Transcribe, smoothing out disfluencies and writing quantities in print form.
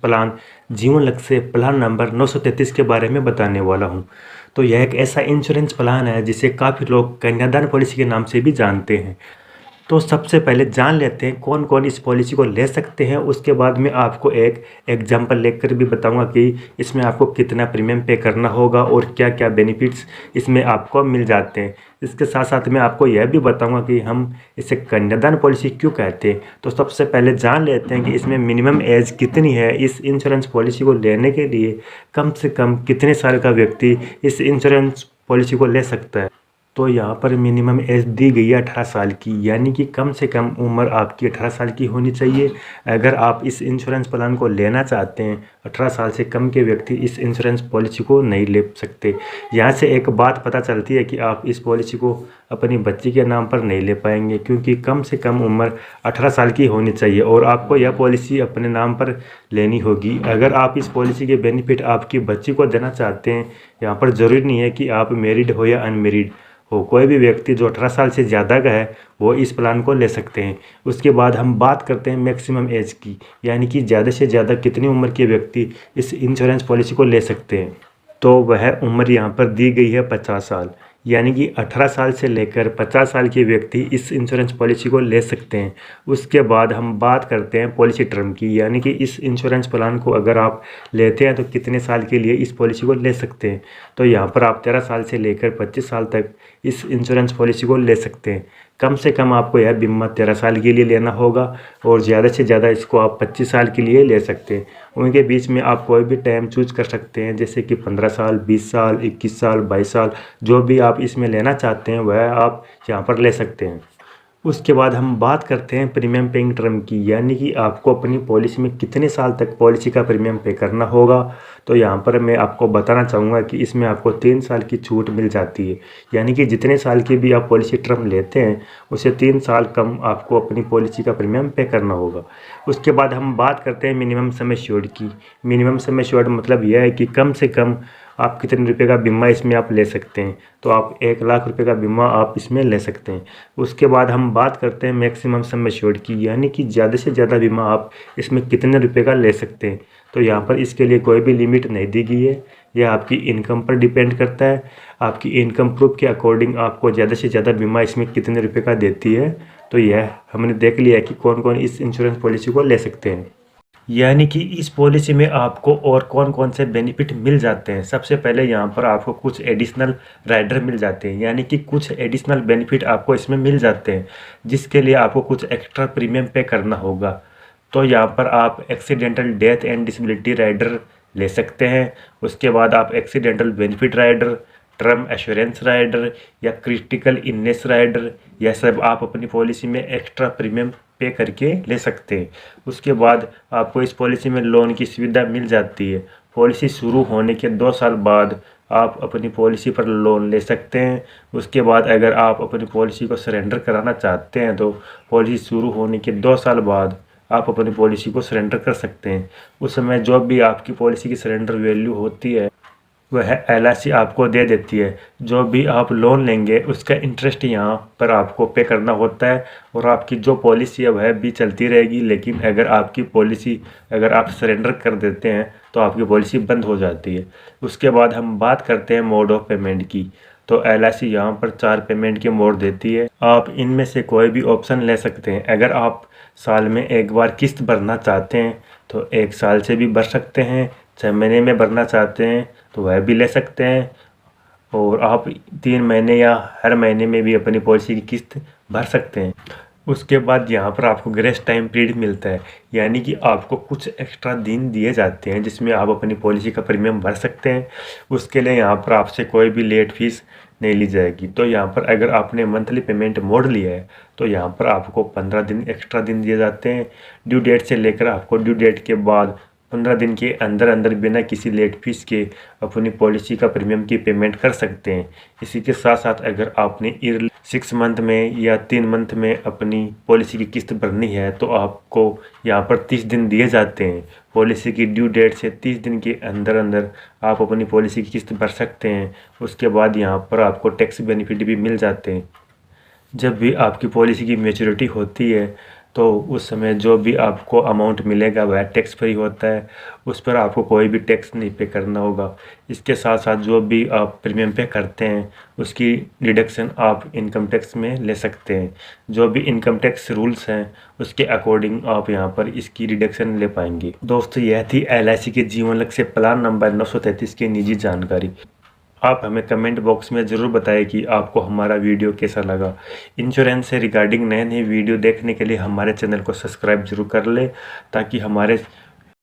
Plan जीवन लक्ष्य plan number 933 के बारे में बताने वाला हूं। तो यह एक ऐसा इंश्योरेंस प्लान है जिसे काफ़ी लोग कन्यादान पॉलिसी के नाम से भी जानते हैं। तो सबसे पहले जान लेते हैं कौन कौन इस पॉलिसी को ले सकते हैं। उसके बाद में आपको एक एग्जांपल लेकर भी बताऊंगा कि इसमें आपको कितना प्रीमियम पे करना होगा और क्या क्या बेनिफिट्स इसमें आपको मिल जाते हैं। इसके साथ साथ मैं आपको यह भी बताऊंगा कि हम इसे कन्यादान पॉलिसी क्यों कहते हैं। तो सबसे पहले जान लेते हैं कि इसमें मिनिमम एज कितनी है। इस इंश्योरेंस पॉलिसी को लेने के लिए कम से कम कितने साल का व्यक्ति इस इंश्योरेंस पॉलिसी को ले सकता है। तो यहाँ पर मिनिमम एज दी गई है 18 साल की, यानी कि कम से कम उम्र आपकी 18 साल की होनी चाहिए। अगर आप इस इंश्योरेंस प्लान को लेना चाहते हैं, 18 साल से कम के व्यक्ति इस इंश्योरेंस पॉलिसी को नहीं ले सकते। यहाँ से एक बात पता चलती है कि आप इस पॉलिसी को अपनी बच्ची के नाम पर नहीं ले पाएंगे, क्योंकि कम से कम उम्र 18 साल की होनी चाहिए और आपको यह पॉलिसी अपने नाम पर लेनी होगी। अगर आप इस पॉलिसी के बेनिफिट आपकी बच्ची को देना चाहते हैं, यहाँ पर ज़रूरी नहीं है कि आप मैरिड हो या अनमेरिड हो, कोई भी व्यक्ति जो 18 साल से ज़्यादा का है वो इस प्लान को ले सकते हैं। उसके बाद हम बात करते हैं मैक्सिमम एज की, यानी कि ज़्यादा से ज़्यादा कितनी उम्र के व्यक्ति इस इंश्योरेंस पॉलिसी को ले सकते हैं। तो वह उम्र यहाँ पर दी गई है 50 साल, यानी कि 18 साल से लेकर 50 साल के व्यक्ति इस इंश्योरेंस पॉलिसी को ले सकते हैं। उसके बाद हम बात करते हैं पॉलिसी टर्म की, यानी कि इस इंश्योरेंस प्लान को अगर आप लेते हैं तो कितने साल के लिए इस पॉलिसी को ले सकते हैं। तो यहाँ पर आप 13 साल से लेकर 25 साल तक इस इंश्योरेंस पॉलिसी को ले सकते हैं। कम से कम आपको यह बीमा 13 साल के लिए लेना होगा और ज़्यादा से ज़्यादा इसको आप 25 साल के लिए ले सकते हैं। उनके बीच में आप कोई भी टाइम चूज कर सकते हैं, जैसे कि 15 साल, 20 साल, 21 साल, 22 साल, जो भी आप इसमें लेना चाहते हैं वह आप यहाँ पर ले सकते हैं। उसके बाद हम बात करते हैं प्रीमियम पेइंग टर्म की, यानी कि आपको अपनी पॉलिसी में कितने साल तक पॉलिसी का प्रीमियम पे करना होगा। तो यहाँ पर मैं आपको बताना चाहूँगा कि इसमें आपको 3 साल की छूट मिल जाती है, यानी कि जितने साल की भी आप पॉलिसी टर्म लेते हैं उसे 3 साल कम आपको अपनी पॉलिसी का प्रीमियम पे करना होगा। उसके बाद हम बात करते हैं मिनिमम सम एश्योर्ड की। मिनिमम सम एश्योर्ड मतलब यह है कि कम से कम आप कितने रुपए का बीमा इसमें आप ले सकते हैं। तो आप 1 लाख रुपए का बीमा आप इसमें ले सकते हैं। उसके बाद हम बात करते हैं मैक्सिमम सम एश्योर्ड की, यानी कि ज़्यादा से ज़्यादा बीमा आप इसमें कितने रुपए का ले सकते हैं। तो यहाँ पर इसके लिए कोई भी लिमिट नहीं दी गई है, यह आपकी इनकम पर डिपेंड करता है। आपकी इनकम प्रूफ के अकॉर्डिंग आपको ज़्यादा से ज़्यादा बीमा इसमें कितने रुपये का देती है। तो यह हमने देख लिया है कि कौन कौन इस इंश्योरेंस पॉलिसी को ले सकते हैं, यानी कि इस पॉलिसी में आपको और कौन कौन से बेनिफिट मिल जाते हैं। सबसे पहले यहाँ पर आपको कुछ एडिशनल राइडर मिल जाते हैं, यानी कि कुछ एडिशनल बेनिफिट आपको इसमें मिल जाते हैं, जिसके लिए आपको कुछ एक्स्ट्रा प्रीमियम पे करना होगा। तो यहाँ पर आप accidental death and disability rider ले सकते हैं। उसके बाद आप accidental benefit rider, term assurance rider या क्रिटिकल इलनेस राइडर, यह सब आप अपनी पॉलिसी में एक्स्ट्रा प्रीमियम पे करके ले सकते हैं। उसके बाद आपको इस पॉलिसी में लोन की सुविधा मिल जाती है। पॉलिसी शुरू होने के 2 साल बाद आप अपनी पॉलिसी पर लोन ले सकते हैं। उसके बाद अगर आप अपनी पॉलिसी को सरेंडर कराना चाहते हैं तो पॉलिसी शुरू होने के 2 साल बाद आप अपनी पॉलिसी को सरेंडर कर सकते हैं। उस समय जो भी आपकी पॉलिसी की सरेंडर वैल्यू होती है वह LIC आपको दे देती है। जो भी आप लोन लेंगे उसका इंटरेस्ट यहाँ पर आपको पे करना होता है और आपकी जो पॉलिसी है वह भी चलती रहेगी। लेकिन अगर आपकी पॉलिसी अगर आप सरेंडर कर देते हैं तो आपकी पॉलिसी बंद हो जाती है। उसके बाद हम बात करते हैं मोड ऑफ पेमेंट की। तो LIC यहाँ पर 4 पेमेंट के मोड देती है। आप इनमें से कोई भी ऑप्शन ले सकते हैं। अगर आप साल में एक बार किस्त भरना चाहते हैं तो 1 साल से भी भर सकते हैं। 6 महीने में भरना चाहते हैं तो वह भी ले सकते हैं। और आप 3 महीने या हर महीने में भी अपनी पॉलिसी की किस्त भर सकते हैं। उसके बाद यहाँ पर आपको ग्रेस टाइम पीरियड मिलता है, यानी कि आपको कुछ एक्स्ट्रा दिन दिए जाते हैं जिसमें आप अपनी पॉलिसी का प्रीमियम भर सकते हैं। उसके लिए यहाँ पर आपसे कोई भी लेट फीस नहीं ली जाएगी। तो यहाँ पर अगर आपने मंथली पेमेंट मोड लिया है तो यहाँ पर आपको 15 दिन एक्स्ट्रा दिन दिए जाते हैं। ड्यू डेट से लेकर आपको ड्यू डेट के बाद 15 दिन के अंदर अंदर बिना किसी लेट फीस के अपनी पॉलिसी का प्रीमियम की पेमेंट कर सकते हैं। इसी के साथ साथ अगर आपने ईयरली 6 मंथ में या 3 मंथ में अपनी पॉलिसी की किस्त भरनी है तो आपको यहाँ पर 30 दिन दिए जाते हैं। पॉलिसी की ड्यू डेट से 30 दिन के अंदर अंदर आप अपनी पॉलिसी की किस्त भर सकते हैं। उसके बाद यहाँ पर आपको टैक्स बेनिफिट भी मिल जाते हैं। जब भी आपकी पॉलिसी की मैच्योरिटी होती है तो उस समय जो भी आपको अमाउंट मिलेगा वह टैक्स फ्री होता है, उस पर आपको कोई भी टैक्स नहीं पे करना होगा। इसके साथ साथ जो भी आप प्रीमियम पे करते हैं उसकी डिडक्शन आप इनकम टैक्स में ले सकते हैं। जो भी इनकम टैक्स रूल्स हैं उसके अकॉर्डिंग आप यहाँ पर इसकी डिडक्शन ले पाएंगे। दोस्तों, यह थी LIC के जीवन लक्ष्य प्लान नंबर 933 की निजी जानकारी। आप हमें कमेंट बॉक्स में ज़रूर बताएं कि आपको हमारा वीडियो कैसा लगा। इंश्योरेंस से रिगार्डिंग नए नए वीडियो देखने के लिए हमारे चैनल को सब्सक्राइब जरूर कर लें, ताकि हमारे